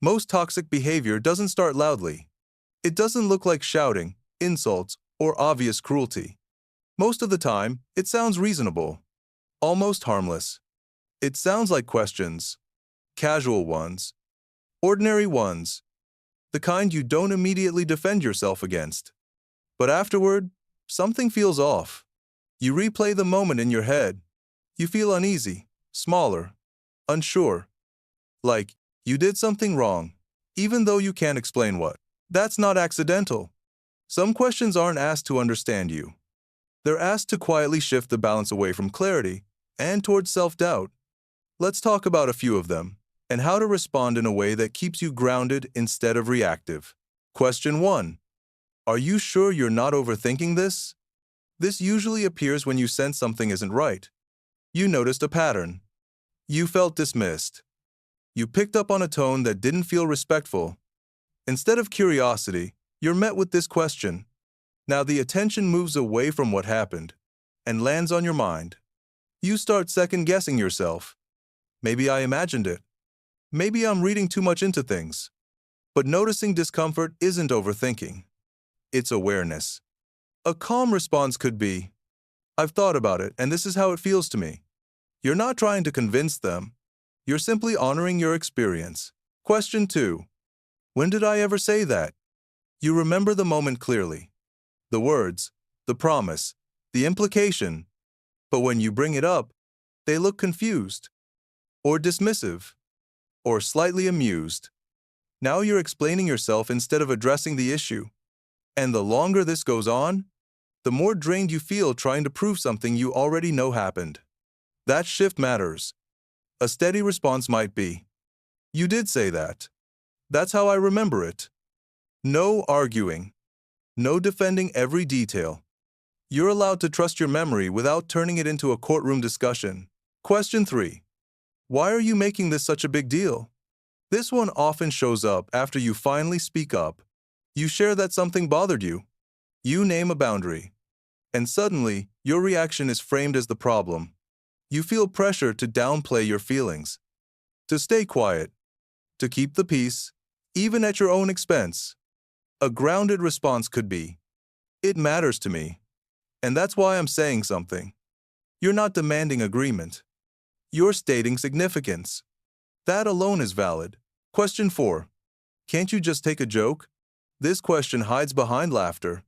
Most toxic behavior doesn't start loudly. It doesn't look like shouting, insults, or obvious cruelty. Most of the time, it sounds reasonable, almost harmless. It sounds like questions, casual ones, ordinary ones, the kind you don't immediately defend yourself against. But afterward, something feels off. You replay the moment in your head. You feel uneasy, smaller, unsure. Like you did something wrong, even though you can't explain what. That's not accidental. Some questions aren't asked to understand you. They're asked to quietly shift the balance away from clarity and towards self-doubt. Let's talk about a few of them and how to respond in a way that keeps you grounded instead of reactive. Question 1. Are you sure you're not overthinking this? This usually appears when you sense something isn't right. You noticed a pattern. You felt dismissed. You picked up on a tone that didn't feel respectful. Instead of curiosity, you're met with this question. Now the attention moves away from what happened and lands on your mind. You start second-guessing yourself. Maybe I imagined it. Maybe I'm reading too much into things. But noticing discomfort isn't overthinking. It's awareness. A calm response could be, I've thought about it and this is how it feels to me. You're not trying to convince them. You're simply honoring your experience. Question 2. When did I ever say that? You remember the moment clearly. The words, the promise, the implication. But when you bring it up, they look confused, or dismissive, or slightly amused. Now you're explaining yourself instead of addressing the issue. And the longer this goes on, the more drained you feel trying to prove something you already know happened. That shift matters. A steady response might be, You did say that. That's how I remember it. No arguing. No defending every detail. You're allowed to trust your memory without turning it into a courtroom discussion. Question 3. Why are you making this such a big deal? This one often shows up after you finally speak up. You share that something bothered you. You name a boundary. And suddenly, your reaction is framed as the problem. You feel pressure to downplay your feelings, to stay quiet, to keep the peace, even at your own expense. A grounded response could be, It matters to me, and that's why I'm saying something. You're not demanding agreement. You're stating significance. That alone is valid. Question 4. Can't you just take a joke? This question hides behind laughter.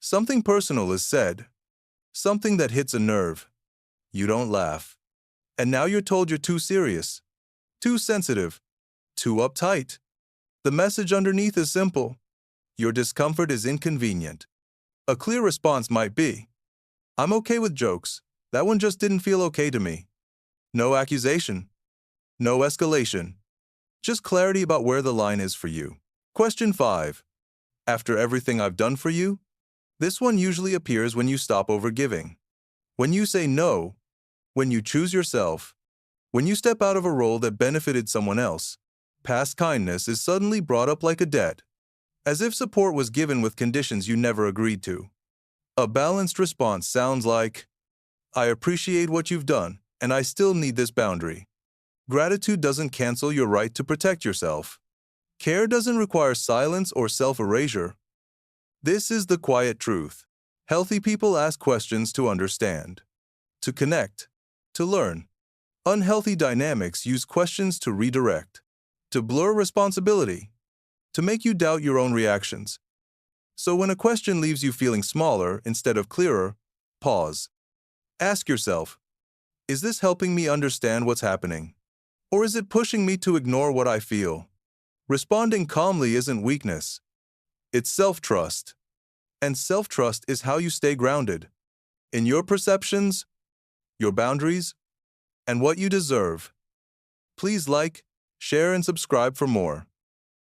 Something personal is said. Something that hits a nerve. You don't laugh. And now you're told you're too serious, too sensitive, too uptight. The message underneath is simple. Your discomfort is inconvenient. A clear response might be, I'm okay with jokes. That one just didn't feel okay to me. No accusation. No escalation. Just clarity about where the line is for you. Question 5. After everything I've done for you? This one usually appears when you stop overgiving. When you say no, when you choose yourself, when you step out of a role that benefited someone else, past kindness is suddenly brought up like a debt, as if support was given with conditions you never agreed to. A balanced response sounds like, I appreciate what you've done, and I still need this boundary. Gratitude doesn't cancel your right to protect yourself. Care doesn't require silence or self-erasure. This is the quiet truth. Healthy people ask questions to understand, to connect, to learn. Unhealthy dynamics use questions to redirect, to blur responsibility, to make you doubt your own reactions. So when a question leaves you feeling smaller instead of clearer, pause. Ask yourself, is this helping me understand what's happening? Or is it pushing me to ignore what I feel? Responding calmly isn't weakness. It's self-trust. And self-trust is how you stay grounded in your perceptions, your boundaries, and what you deserve. Please like, share, and subscribe for more.